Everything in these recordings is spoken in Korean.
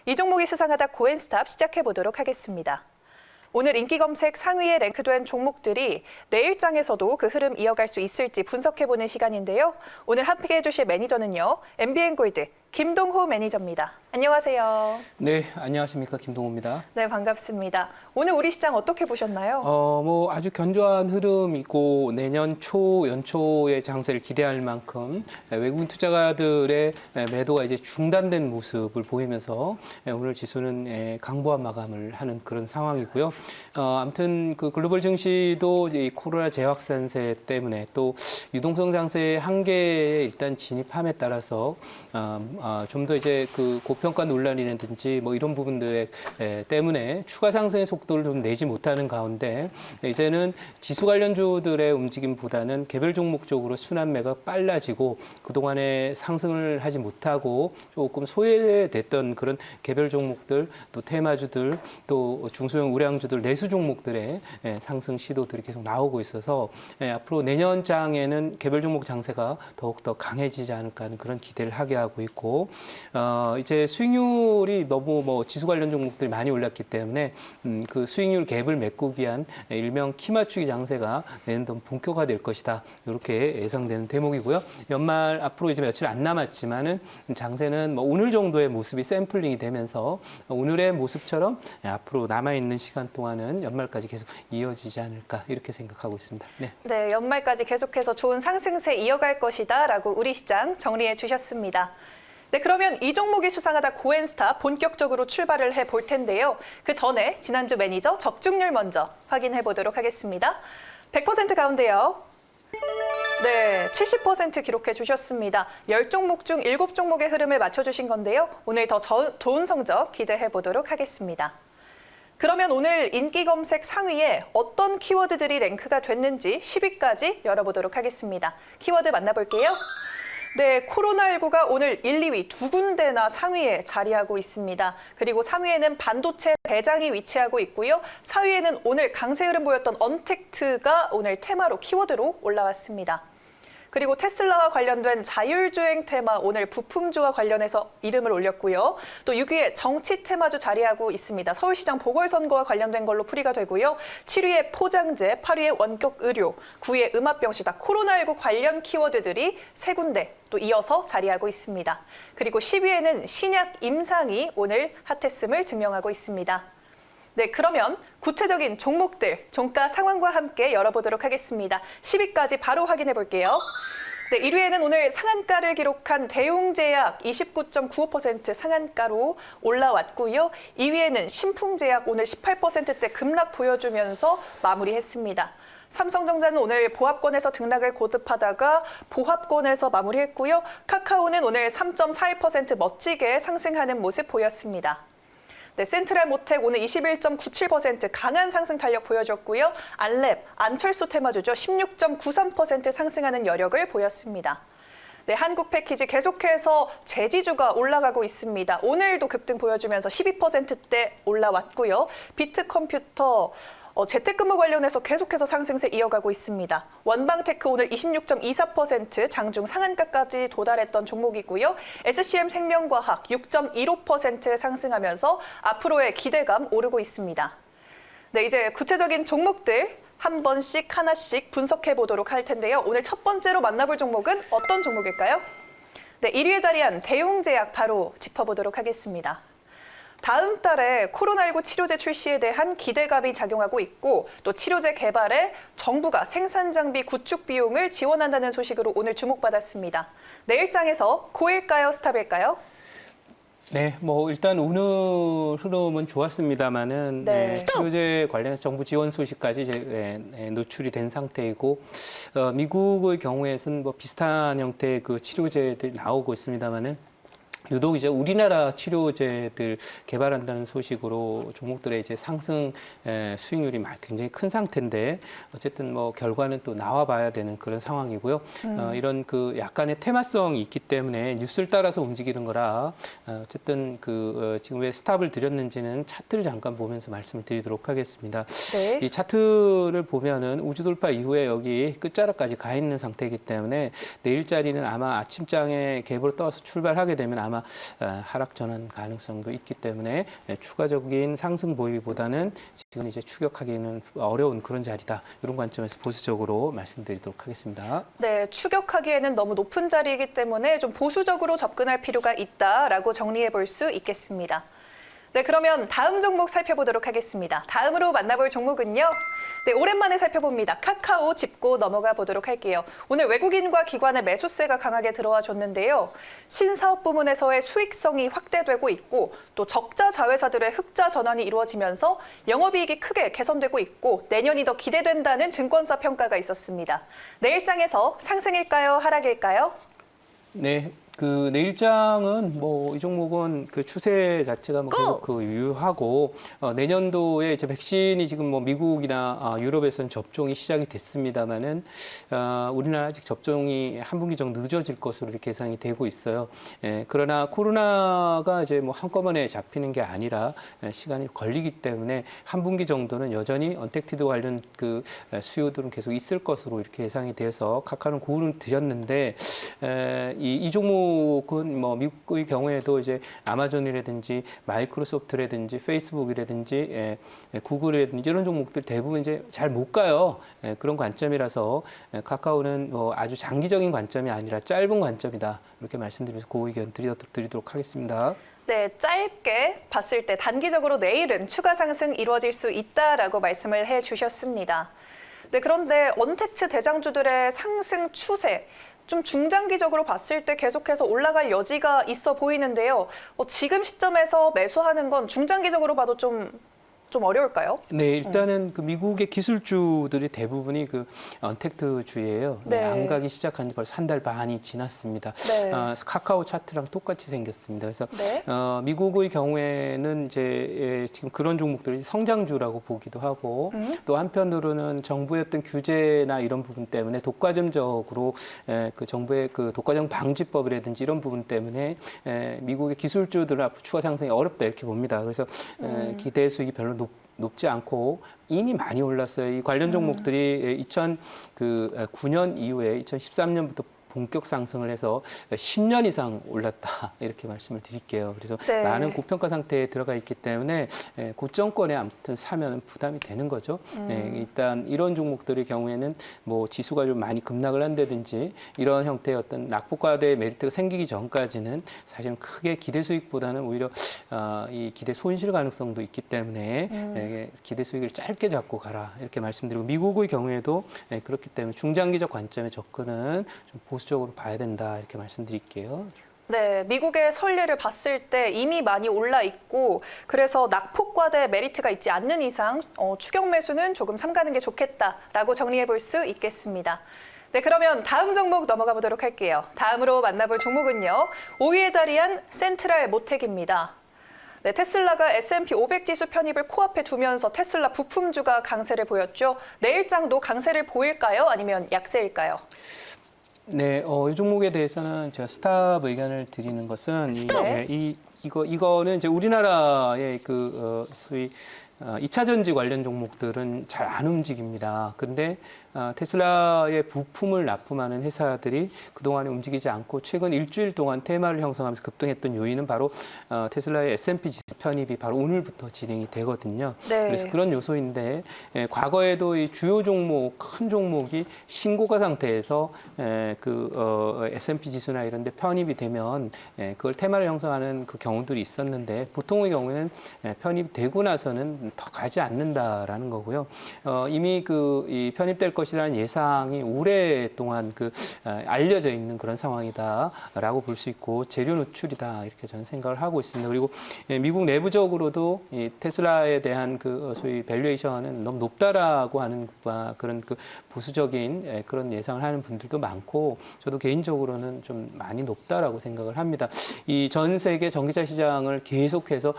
이 종목이 수상하다 고앤스탑 시작해 보도록 하겠습니다. 오늘 인기 검색 상위에 랭크된 종목들이 내일장에서도 그 흐름 이어갈 수 있을지 분석해보는 시간인데요. 오늘 함께 해주실 매니저는요. MBN골드 김동호 매니저입니다. 안녕하세요. 네, 안녕하십니까. 김동호입니다. 네, 반갑습니다. 오늘 우리 시장 어떻게 보셨나요? 아주 견조한 흐름이고 내년 초, 연초의 장세를 기대할 만큼 외국인 투자가들의 매도가 이제 중단된 모습을 보이면서 오늘 지수는 강보한 마감을 하는 그런 상황이고요. 아무튼 그 글로벌 증시도 이 코로나 재확산세 때문에 또 유동성 장세의 한계에 일단 진입함에 따라서 좀 더 이제 그 고평가 논란이라든지 뭐 이런 부분들 때문에 추가 상승의 속도를 좀 내지 못하는 가운데 이제는 지수 관련주들의 움직임보다는 개별 종목적으로 순환매가 빨라지고 그동안에 상승을 하지 못하고 조금 소외됐던 그런 개별 종목들 또 테마주들 또 중소형 우량주들 내수 종목들의 상승 시도들이 계속 나오고 있어서 앞으로 내년 장에는 개별 종목 장세가 더욱더 강해지지 않을까 하는 그런 기대를 하게 하고 있고 이제 수익률이 너무 뭐 지수 관련 종목들이 많이 올랐기 때문에 그 수익률 갭을 메꾸기 위한 일명 키 맞추기 장세가 내년 본격화될 것이다. 이렇게 예상되는 대목이고요. 연말 앞으로 이제 며칠 안 남았지만은 장세는 뭐 오늘 정도의 모습이 샘플링이 되면서 오늘의 모습처럼 앞으로 남아 있는 시간 동안은 연말까지 계속 이어지지 않을까 이렇게 생각하고 있습니다. 네, 연말까지 계속해서 좋은 상승세 이어갈 것이다라고 우리 시장 정리해 주셨습니다. 네, 그러면 이 종목이 수상하다 고앤스탑 본격적으로 출발을 해볼 텐데요. 그 전에 지난주 매니저 적중률 먼저 확인해 보도록 하겠습니다. 100% 가운데요. 네, 70% 기록해 주셨습니다. 10종목 중 7종목의 흐름을 맞춰주신 건데요. 오늘 더 좋은 성적 기대해 보도록 하겠습니다. 그러면 오늘 인기 검색 상위에 어떤 키워드들이 랭크가 됐는지 10위까지 열어보도록 하겠습니다. 키워드 만나볼게요. 네, 코로나19가 오늘 1, 2위 두 군데나 상위에 자리하고 있습니다. 그리고 3위에는 반도체 배장이 위치하고 있고요. 4위에는 오늘 강세 흐름 보였던 언택트가 오늘 테마로 키워드로 올라왔습니다. 그리고 테슬라와 관련된 자율주행 테마 오늘 부품주와 관련해서 이름을 올렸고요. 또 6위에 정치 테마주 자리하고 있습니다. 서울시장 보궐선거와 관련된 걸로 풀이가 되고요. 7위에 포장재, 8위에 원격 의료, 9위에 음압병실, 코로나19 관련 키워드들이 세 군데 또 이어서 자리하고 있습니다. 그리고 10위에는 신약 임상이 오늘 핫했음을 증명하고 있습니다. 네, 그러면 구체적인 종목들, 종가 상황과 함께 열어보도록 하겠습니다. 10위까지 바로 확인해 볼게요. 네, 1위에는 오늘 상한가를 기록한 대웅제약 29.95% 상한가로 올라왔고요. 2위에는 신풍제약 오늘 18%대 급락 보여주면서 마무리했습니다. 삼성전자는 오늘 보합권에서 등락을 거듭하다가 보합권에서 마무리했고요. 카카오는 오늘 3.41% 멋지게 상승하는 모습 보였습니다. 네, 센트럴모텍 오늘 21.97% 강한 상승 탄력 보여줬고요. 안랩, 안철수 테마주죠. 16.93% 상승하는 여력을 보였습니다. 네, 한국패키지 계속해서 제지주가 올라가고 있습니다. 오늘도 급등 보여주면서 12%대 올라왔고요. 비트컴퓨터, 재택근무 관련해서 계속해서 상승세 이어가고 있습니다. 원방테크 오늘 26.24% 장중 상한가까지 도달했던 종목이고요. SCM생명과학 6.15% 상승하면서 앞으로의 기대감 오르고 있습니다. 네, 이제 구체적인 종목들 한 번씩 하나씩 분석해 보도록 할 텐데요. 오늘 첫 번째로 만나볼 종목은 어떤 종목일까요? 네, 1위에 자리한 대웅제약 바로 짚어보도록 하겠습니다. 다음 달에 코로나19 치료제 출시에 대한 기대감이 작용하고 있고 또 치료제 개발에 정부가 생산 장비 구축 비용을 지원한다는 소식으로 오늘 주목받았습니다. 내일장에서 고일까요, 스탑일까요? 네, 뭐 일단 오늘 흐름은 좋았습니다만은 치료제 관련해서 정부 지원 소식까지 이제 노출이 된 상태이고 미국의 경우에는 뭐 비슷한 형태의 그 치료제들이 나오고 있습니다만은 유독 이제 우리나라 치료제들 개발한다는 소식으로 종목들의 이제 상승 수익률이 굉장히 큰 상태인데 어쨌든 뭐 결과는 또 나와봐야 되는 그런 상황이고요. 이런 그 약간의 테마성이 있기 때문에 뉴스를 따라서 움직이는 거라 어쨌든 그 지금 왜 스탑을 드렸는지는 차트를 잠깐 보면서 말씀을 드리도록 하겠습니다. 네. 이 차트를 보면은 우주 돌파 이후에 여기 끝자락까지 가 있는 상태이기 때문에 내일자리는 아마 아침장에 갭으로 떠서 출발하게 되면 아마 아마 하락 전환 가능성도 있기 때문에 추가적인 상승 보이기보다는 지금 이제 추격하기는 어려운 그런 자리다. 이런 관점에서 보수적으로 말씀드리도록 하겠습니다. 네, 추격하기에는 너무 높은 자리이기 때문에 좀 보수적으로 접근할 필요가 있다라고 정리해 볼 수 있겠습니다. 네, 그러면 다음 종목 살펴보도록 하겠습니다. 다음으로 만나볼 종목은요. 네, 오랜만에 살펴봅니다. 카카오 짚고 넘어가 보도록 할게요. 오늘 외국인과 기관의 매수세가 강하게 들어와 줬는데요. 신사업 부문에서의 수익성이 확대되고 있고 또 적자 자회사들의 흑자 전환이 이루어지면서 영업이익이 크게 개선되고 있고 내년이 더 기대된다는 증권사 평가가 있었습니다. 내일장에서 상승일까요? 하락일까요? 네. 그 내일장은 뭐 이 종목은 그 추세 자체가 뭐 계속 그 유효하고 내년도에 이제 백신이 지금 뭐 미국이나 유럽에서는 접종이 시작이 됐습니다만은 우리나라 아직 접종이 한 분기 정도 늦어질 것으로 이렇게 예상이 되고 있어요. 그러나 코로나가 이제 뭐 한꺼번에 잡히는 게 아니라 시간이 걸리기 때문에 한 분기 정도는 여전히 언택티드 관련 그 수요들은 계속 있을 것으로 이렇게 예상이 돼서 카카오는 고를 드렸는데 이 종목은 뭐 미국의 경우에도 이제 아마존이라든지 마이크로소프트라든지 페이스북이라든지 구글이라든지 이런 종목들 대부분 이제 잘 못 가요. 그런 관점이라서 카카오는 뭐 아주 장기적인 관점이 아니라 짧은 관점이다. 이렇게 말씀드리면서 그 의견 드리도록 하겠습니다. 네, 짧게 봤을 때 단기적으로 내일은 추가 상승 이루어질 수 있다라고 말씀을 해주셨습니다. 네, 그런데 언택트 대장주들의 상승 추세, 좀 중장기적으로 봤을 때 계속해서 올라갈 여지가 있어 보이는데요. 지금 시점에서 매수하는 건 중장기적으로 봐도 좀 어려울까요? 네, 일단은 그 미국의 기술주들이 대부분이 그 언택트주예요. 네. 안 가기 시작한 지 벌써 한 달 반이 지났습니다. 네. 카카오 차트랑 똑같이 생겼습니다. 그래서 네. 미국의 경우에는 이제 지금 그런 종목들이 성장주라고 보기도 하고 또 한편으로는 정부의 어떤 규제나 이런 부분 때문에 독과점적으로 그 정부의 그 독과점 방지법이라든지 이런 부분 때문에 미국의 기술주들은 앞으로 추가 상승이 어렵다 이렇게 봅니다. 그래서 기대 수익이 별로 높지 않고 이미 많이 올랐어요. 이 관련 종목들이 2009년 이후에 2013년부터 본격 상승을 해서 10년 이상 올랐다 이렇게 말씀을 드릴게요. 그래서 네. 많은 고평가 상태에 들어가 있기 때문에 고점권에 아무튼 사면 부담이 되는 거죠. 일단 이런 종목들의 경우에는 뭐 지수가 좀 많이 급락을 한다든지 이런 형태의 어떤 낙폭과대의 메리트가 생기기 전까지는 사실은 크게 기대 수익보다는 오히려 이 기대 손실 가능성도 있기 때문에 기대 수익을 짧게 잡고 가라 이렇게 말씀드리고 미국의 경우에도 그렇기 때문에 중장기적 관점의 접근은 좀 보수적으로 봐야 된다 이렇게 말씀드릴게요. 네, 미국의 선례를 봤을 때 이미 많이 올라 있고 그래서 낙폭과대 메리트가 있지 않는 이상 추격 매수는 조금 삼가는 게 좋겠다라고 정리해 볼 수 있겠습니다. 네, 그러면 다음 종목 넘어가 보도록 할게요. 다음으로 만나볼 종목은요. 5위에 자리한 센트럴 모텍입니다. 네, 테슬라가 S&P 500 지수 편입을 코앞에 두면서 테슬라 부품주가 강세를 보였죠. 내일장도 강세를 보일까요? 아니면 약세일까요? 네, 이 종목에 대해서는 제가 스탑 의견을 드리는 것은 이거는 이제 우리나라의 그 소위 2차 전지 관련 종목들은 잘 안 움직입니다. 근데 테슬라의 부품을 납품하는 회사들이 그동안에 움직이지 않고 최근 일주일 동안 테마를 형성하면서 급등했던 요인은 바로 테슬라의 S&P 지수 편입이 바로 오늘부터 진행이 되거든요. 네. 그래서 그런 요소인데 과거에도 이 주요 종목, 큰 종목이 신고가 상태에서 S&P 지수나 이런 데 편입이 되면 그걸 테마를 형성하는 그 경우들이 있었는데 보통의 경우에는 편입이 되고 나서는 더 가지 않는다라는 거고요. 이미 이 편입될 것이라는 예상이 오랫동안 알려져 있는 그런 상황이다라고 볼 수 있고 재료 노출이다 이렇게 저는 생각을 하고 있습니다. 그리고 미국 내부적으로도 이 테슬라에 대한 소위 밸류에이션은 너무 높다라고 하는 그런 보수적인 그런 예상을 하는 분들도 많고 저도 개인적으로는 좀 많이 높다라고 생각을 합니다. 이 전 세계 전기차 시장을 계속해서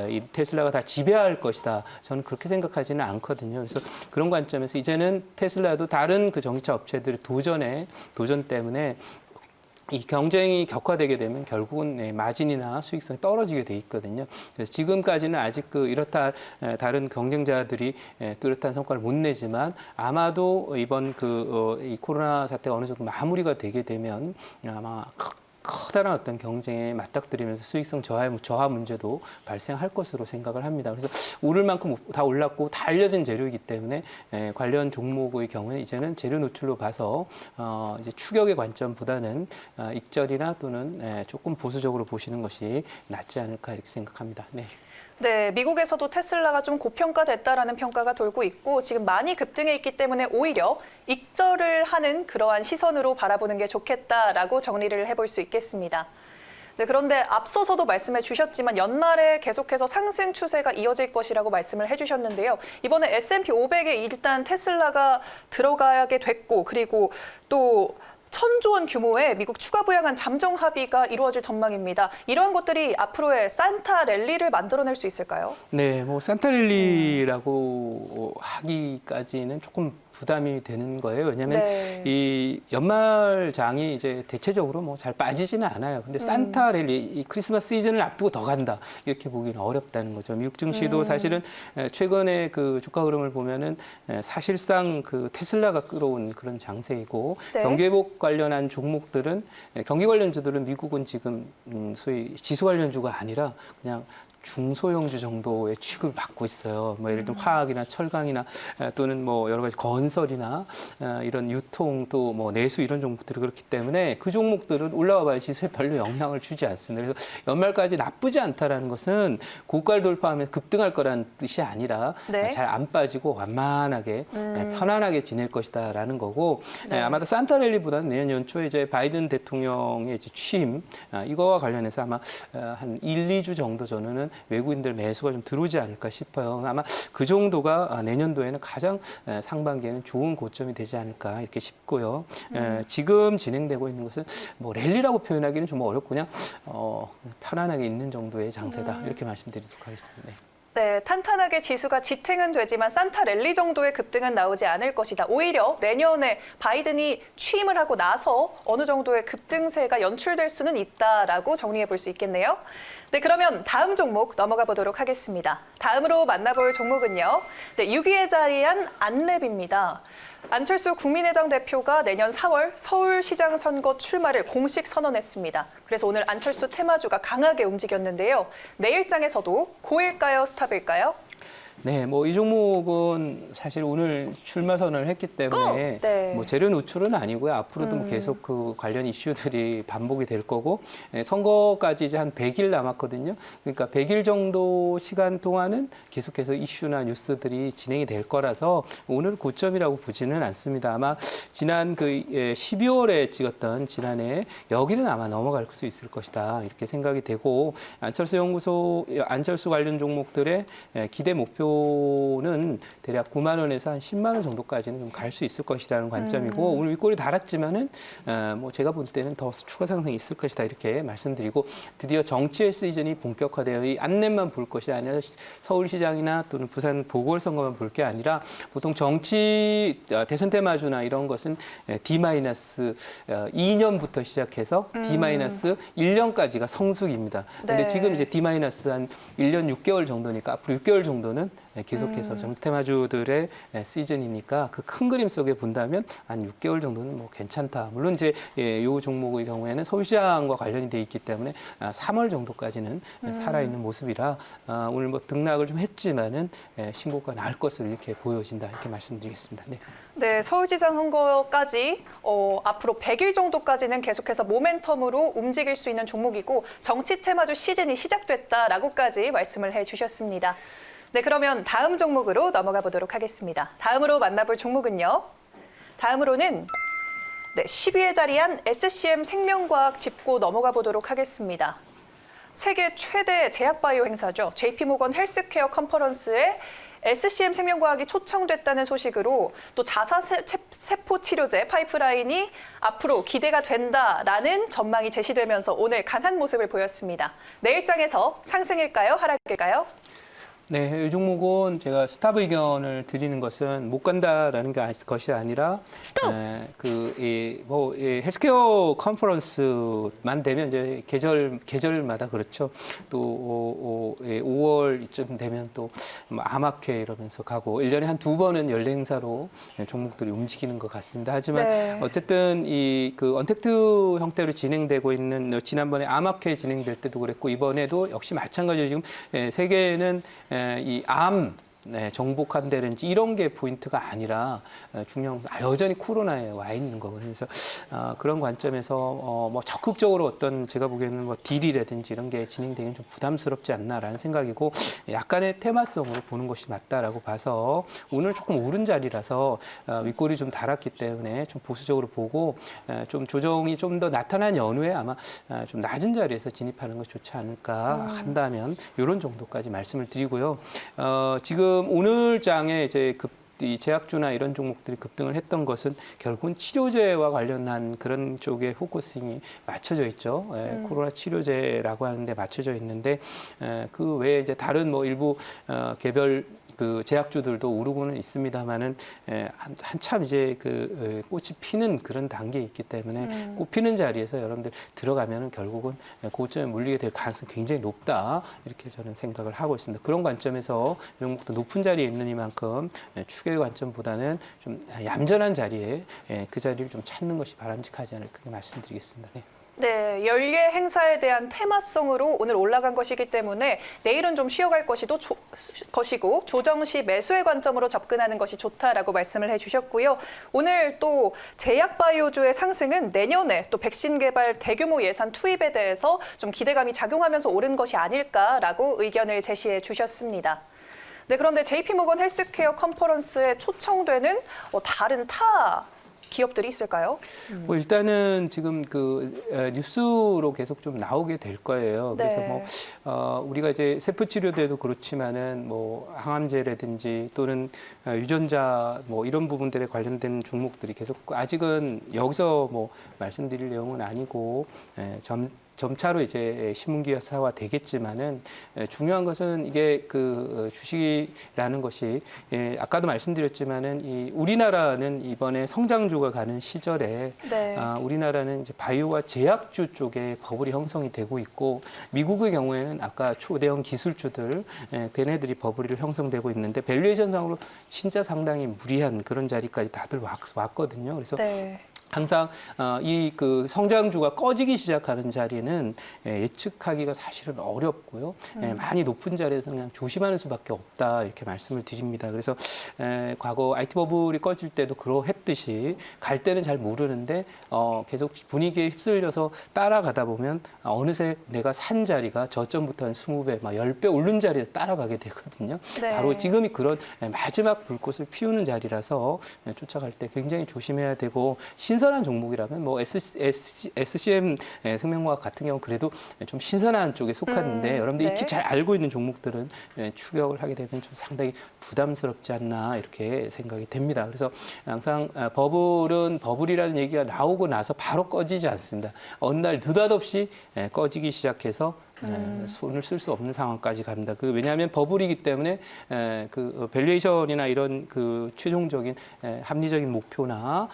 이 테슬라가 다 지배할 것이다. 저는 그렇게 생각하지는 않거든요. 그래서 그런 관점에서 이제는 테슬라도 다른 그 전기차 업체들의 도전 때문에 이 경쟁이 격화되게 되면 결국은 마진이나 수익성이 떨어지게 돼 있거든요. 그래서 지금까지는 아직 이렇다 다른 경쟁자들이 뚜렷한 성과를 못 내지만 아마도 이번 이 코로나 사태가 어느 정도 마무리가 되게 되면 아마 커다란 어떤 경쟁에 맞닥뜨리면서 수익성 저하 문제도 발생할 것으로 생각을 합니다. 그래서 오를 만큼 다 올랐고 다 알려진 재료이기 때문에 관련 종목의 경우는 이제는 재료 노출로 봐서 이제 추격의 관점보다는 익절이나 또는 조금 보수적으로 보시는 것이 낫지 않을까 이렇게 생각합니다. 네. 네, 미국에서도 테슬라가 좀 고평가됐다라는 평가가 돌고 있고 지금 많이 급등해 있기 때문에 오히려 익절을 하는 그러한 시선으로 바라보는 게 좋겠다라고 정리를 해볼 수 있겠습니다. 네, 그런데 앞서서도 말씀해 주셨지만 연말에 계속해서 상승 추세가 이어질 것이라고 말씀을 해주셨는데요. 이번에 S&P 500에 일단 테슬라가 들어가게 됐고 그리고 또 1,000조 원 규모의 미국 추가 부양안 잠정 합의가 이루어질 전망입니다. 이러한 것들이 앞으로의 산타 랠리를 만들어낼 수 있을까요? 네, 뭐 산타랠리라고 하기까지는 조금 부담이 되는 거예요. 왜냐하면 네. 이 연말장이 이제 대체적으로 뭐 잘 빠지지는 않아요. 근데 산타랠리, 이 크리스마스 시즌을 앞두고 더 간다 이렇게 보기는 어렵다는 거죠. 미국 증시도 사실은 최근에 그 주가 흐름을 보면은 사실상 그 테슬라가 끌어온 그런 장세이고 네. 경기 회복 관련한 종목들은 경기 관련주들은 미국은 지금 소위 지수 관련주가 아니라 그냥 중소형주 정도의 취급을 받고 있어요. 뭐 예를 들면 화학이나 철강이나 또는 뭐 여러 가지 건설이나 이런 유통 또 뭐 내수 이런 종목들이 그렇기 때문에 그 종목들은 올라와봐야 지수에 별로 영향을 주지 않습니다. 그래서 연말까지 나쁘지 않다라는 것은 고가를 돌파하면 급등할 거라는 뜻이 아니라 네. 잘 안 빠지고 완만하게 편안하게 지낼 것이다라는 거고 네. 아마도 산타랠리보다는 내년 연초에 이제 바이든 대통령의 이제 취임 이거와 관련해서 아마 한 1, 2주 정도 전에는 외국인들 매수가 좀 들어오지 않을까 싶어요. 아마 그 정도가 내년도에는 가장 상반기에는 좋은 고점이 되지 않을까 이렇게 싶고요. 지금 진행되고 있는 것은 뭐 랠리라고 표현하기는 좀 어렵고 그냥 편안하게 있는 정도의 장세다 이렇게 말씀드리도록 하겠습니다. 네. 네, 탄탄하게 지수가 지탱은 되지만 산타 랠리 정도의 급등은 나오지 않을 것이다. 오히려 내년에 바이든이 취임을 하고 나서 어느 정도의 급등세가 연출될 수는 있다라고 정리해 볼 수 있겠네요. 네, 그러면 다음 종목 넘어가 보도록 하겠습니다. 다음으로 만나볼 종목은요. 네, 6위에 자리한 안랩입니다. 안철수 국민의당 대표가 내년 4월 서울시장 선거 출마를 공식 선언했습니다. 그래서 오늘 안철수 테마주가 강하게 움직였는데요. 내일장에서도 고일까요, 스탑일까요? 네, 뭐 이 종목은 사실 오늘 출마 선언을 했기 때문에 네. 뭐 재료 노출은 아니고요. 앞으로도 뭐 계속 그 관련 이슈들이 반복이 될 거고 선거까지 이제 한 100일 남았거든요. 그러니까 100일 정도 시간 동안은 계속해서 이슈나 뉴스들이 진행이 될 거라서 오늘 고점이라고 보지는 않습니다. 아마 지난 그 12월에 찍었던 지난해 여기는 아마 넘어갈 수 있을 것이다 이렇게 생각이 되고 안철수 연구소 안철수 관련 종목들의 기대 목표는 대략 9만 원에서 한 10만 원 정도까지는 좀 갈 수 있을 것이라는 관점이고 오늘 윗골이 달았지만은 뭐 제가 볼 때는 더 추가 상승이 있을 것이다 이렇게 말씀드리고 드디어 정치의 시즌이 본격화되어 이 안내만 볼 것이 아니라 서울시장이나 또는 부산 보궐선거만 볼 게 아니라 보통 정치 대선 테마주나 이런 것은 D-2년부터 시작해서 D-1년까지가 성수기입니다. 근데 네. 지금 이제 D- 한 1년 6개월 정도니까 앞으로 6개월 정도는 계속해서 정치 테마주들의 시즌이니까 그 큰 그림 속에 본다면 한 6개월 정도는 뭐 괜찮다. 물론 이제 이 종목의 경우에는 서울시장과 관련이 돼 있기 때문에 3월 정도까지는 살아있는 모습이라 오늘 뭐 등락을 좀 했지만은 신고가 나을 것으로 이렇게 보여진다 이렇게 말씀드리겠습니다. 네. 네, 서울시장 선거까지 앞으로 100일 정도까지는 계속해서 모멘텀으로 움직일 수 있는 종목이고 정치 테마주 시즌이 시작됐다라고까지 말씀을 해주셨습니다. 네, 그러면 다음 종목으로 넘어가 보도록 하겠습니다. 다음으로 만나볼 종목은요. 다음으로는 10위에 자리한 SCM 생명과학 짚고 넘어가 보도록 하겠습니다. 세계 최대 제약바이오 행사죠. JP모건 헬스케어 컨퍼런스에 SCM 생명과학이 초청됐다는 소식으로 또 자사세포 치료제 파이프라인이 앞으로 기대가 된다라는 전망이 제시되면서 오늘 강한 모습을 보였습니다. 내일장에서 상승일까요? 하락일까요? 네, 이 종목은 제가 스탑 의견을 드리는 것은 못 간다라는 것이 아니라 헬스케어 컨퍼런스만 되면 이제 계절마다 그렇죠. 또 5월 이쯤 되면 또 암학회 이러면서 가고 1년에 한 2번은 연례 행사로 종목들이 움직이는 것 같습니다. 하지만 네. 어쨌든 그 언택트 형태로 진행되고 있는 지난번에 암학회 진행될 때도 그랬고 이번에도 역시 마찬가지로 지금 세계는 이 암 정복한다든지 이런 게 포인트가 아니라 중요한 여전히 코로나에 와 있는 거거든요. 그래서 그런 관점에서 뭐 적극적으로 어떤 제가 보기에는 뭐 딜이라든지 이런 게 진행되기는 좀 부담스럽지 않나라는 생각이고 약간의 테마성으로 보는 것이 맞다라고 봐서 오늘 조금 오른 자리라서 윗골이 좀 달았기 때문에 좀 보수적으로 보고 좀 조정이 좀 더 나타난 연후에 아마 좀 낮은 자리에서 진입하는 것이 좋지 않을까 한다면 이런 정도까지 말씀을 드리고요. 지금 오늘 장에 이제 이 제약주나 이런 종목들이 급등을 했던 것은 결국은 치료제와 관련한 그런 쪽에 포커싱이 맞춰져 있죠. 코로나 치료제라고 하는데 맞춰져 있는데 그 외에 이제 다른 뭐 일부 개별 그 제약주들도 오르고는 있습니다만은 한참 이제 그 꽃이 피는 그런 단계에 있기 때문에 꽃 피는 자리에서 여러분들 들어가면은 결국은 고점에 물리게 될 가능성이 굉장히 높다 이렇게 저는 생각을 하고 있습니다. 그런 관점에서 종목도 높은 자리에 있는 이만큼 추계 관점보다는 좀 얌전한 자리에 그 자리를 좀 찾는 것이 바람직하지 않을까 그렇게 말씀드리겠습니다. 네. 네, 연례 행사에 대한 테마성으로 오늘 올라간 것이기 때문에 내일은 좀 쉬어갈 것이고 조정 시 매수의 관점으로 접근하는 것이 좋다라고 말씀을 해주셨고요. 오늘 또 제약바이오주의 상승은 내년에 또 백신 개발 대규모 예산 투입에 대해서 좀 기대감이 작용하면서 오른 것이 아닐까라고 의견을 제시해 주셨습니다. 네, 그런데 JP모건 헬스케어 컨퍼런스에 초청되는 다른 기업들이 있을까요? 뭐 일단은 지금 그 뉴스로 계속 좀 나오게 될 거예요. 그래서 네. 뭐 우리가 이제 세포 치료대도 그렇지만은 뭐 항암제라든지 또는 유전자 뭐 이런 부분들에 관련된 종목들이 계속 아직은 여기서 뭐 말씀드릴 내용은 아니고 점차로 이제 신문기사화 되겠지만은 중요한 것은 이게 그 주식이라는 것이 아까도 말씀드렸지만은 이 우리나라는 이번에 성장주가 가는 시절에 네. 우리나라는 이제 바이오와 제약주 쪽에 버블이 형성이 되고 있고 미국의 경우에는 아까 초대형 기술주들 걔네들이 버블이 형성되고 있는데 밸류에이션상으로 진짜 상당히 무리한 그런 자리까지 다들 왔거든요. 그래서 네. 항상 이 그 성장주가 꺼지기 시작하는 자리는 예측하기가 사실은 어렵고요. 많이 높은 자리에서 그냥 조심하는 수밖에 없다 이렇게 말씀을 드립니다. 그래서 과거 IT 버블이 꺼질 때도 그러했듯이 갈 때는 잘 모르는데 계속 분위기에 휩쓸려서 따라가다 보면 어느새 내가 산 자리가 저점부터 한 20배, 막 10배 오른 자리에서 따라가게 되거든요. 네. 바로 지금이 그런 마지막 불꽃을 피우는 자리라서 쫓아갈 때 굉장히 조심해야 되고 신선한 종목이라면 뭐 SCM 생명과학 같은 경우 그래도 좀 신선한 쪽에 속하는데 여러분들 네. 익히 잘 알고 있는 종목들은 추격을 하게 되면 좀 상당히 부담스럽지 않나 이렇게 생각이 됩니다. 그래서 항상 버블은 버블이라는 얘기가 나오고 나서 바로 꺼지지 않습니다. 어느 날 느닷없이 꺼지기 시작해서 손을 쓸 수 없는 상황까지 갑니다. 왜냐하면 버블이기 때문에 그 밸류에이션이나 이런 그 최종적인 합리적인 목표나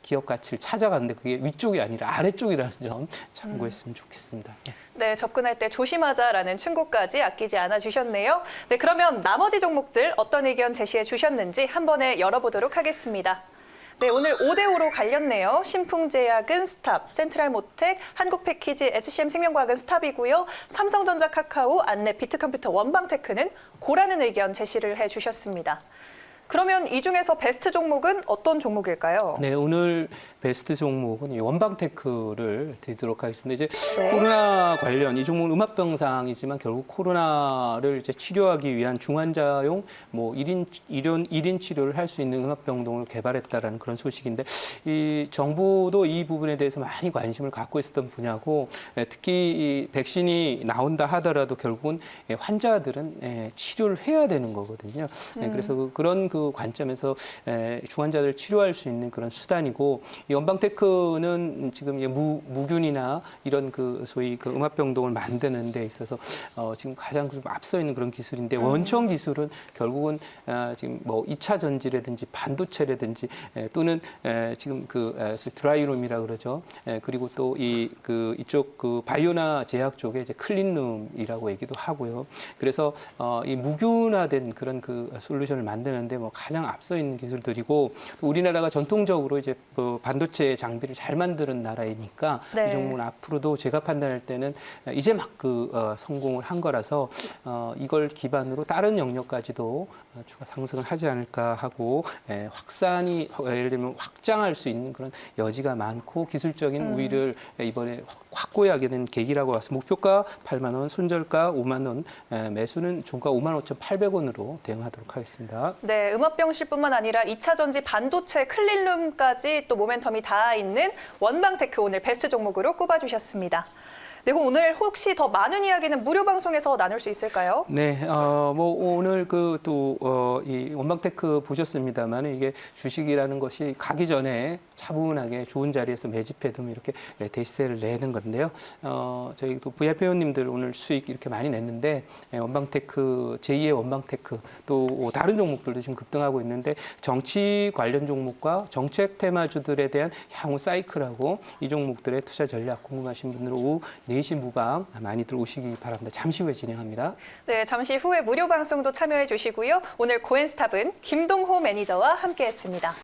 기업 가치를 찾아가는데 그게 위쪽이 아니라 아래쪽이라는 점 참고했으면 좋겠습니다. 네, 접근할 때 조심하자라는 충고까지 아끼지 않아 주셨네요. 네, 그러면 나머지 종목들 어떤 의견 제시해 주셨는지 한 번에 열어보도록 하겠습니다. 네, 오늘 5대5로 갈렸네요. 신풍제약은 스탑, 센트럴모텍, 한국패키지, SCM 생명과학은 스탑이고요. 삼성전자, 카카오, 안내, 비트컴퓨터, 원방테크는 고라는 의견 제시를 해주셨습니다. 그러면 이 중에서 베스트 종목은 어떤 종목일까요? 네, 오늘 베스트 종목은 이 원방테크를 드리도록 하겠습니다. 이제 코로나 관련 이 종목은 음압병상이지만 결국 코로나를 이제 치료하기 위한 중환자용 뭐 1인 치료를 할 수 있는 음압병동을 개발했다라는 그런 소식인데 이 정부도 이 부분에 대해서 많이 관심을 갖고 있었던 분야고 특히 이 백신이 나온다 하더라도 결국은 환자들은 치료를 해야 되는 거거든요. 그래서 그런 원방테크 관점에서 중환자를 치료할 수 있는 그런 수단이고, 이 원방테크는 지금 무균이나 이런 그 소위 그 음압병동을 만드는 데 있어서 지금 가장 좀 앞서 있는 그런 기술인데, 원청 기술은 결국은 지금 뭐 2차 전지라든지 반도체라든지 또는 지금 그 드라이룸이라 그러죠. 그리고 또 이쪽 그 바이오나 제약 쪽에 이제 클린룸이라고 얘기도 하고요. 그래서 이 무균화된 그런 그 솔루션을 만드는데 뭐 가장 앞서 있는 기술들이고, 우리나라가 전통적으로 이제 그 반도체 장비를 잘 만드는 나라이니까 네. 이 종목은 앞으로도 제가 판단할 때는 이제 막 성공을 한 거라서 이걸 기반으로 다른 영역까지도 추가 상승을 하지 않을까 하고, 확산이 예를 들면 확장할 수 있는 그런 여지가 많고 기술적인 우위를 이번에 확고하게 된 계기라고 봐서 목표가 8만 원, 손절가 5만 원, 매수는 종가 55,800원으로 대응하도록 하겠습니다. 네, 음압병실뿐만 아니라 2차 전지 반도체 클린룸까지 또 모멘텀이 닿아 있는 원방테크 오늘 베스트 종목으로 꼽아주셨습니다. 네, 그럼 오늘 혹시 더 많은 이야기는 무료 방송에서 나눌 수 있을까요? 네, 뭐 오늘 이 원방테크 보셨습니다만, 이게 주식이라는 것이 가기 전에 차분하게 좋은 자리에서 매집해두면 이렇게 대시세를 내는 건데요. 저희 또 VIP 회원님들 오늘 수익 이렇게 많이 냈는데, 원방테크 제2의 원방테크 또 다른 종목들도 지금 급등하고 있는데, 정치 관련 종목과 정책 테마주들에 대한 향후 사이클하고 이 종목들의 투자 전략 궁금하신 분들은 오후 4시 무방 많이들 오시기 바랍니다. 잠시 후에 진행합니다. 네, 잠시 후에 무료 방송도 참여해 주시고요. 오늘 고엔스탑은 김동호 매니저와 함께했습니다.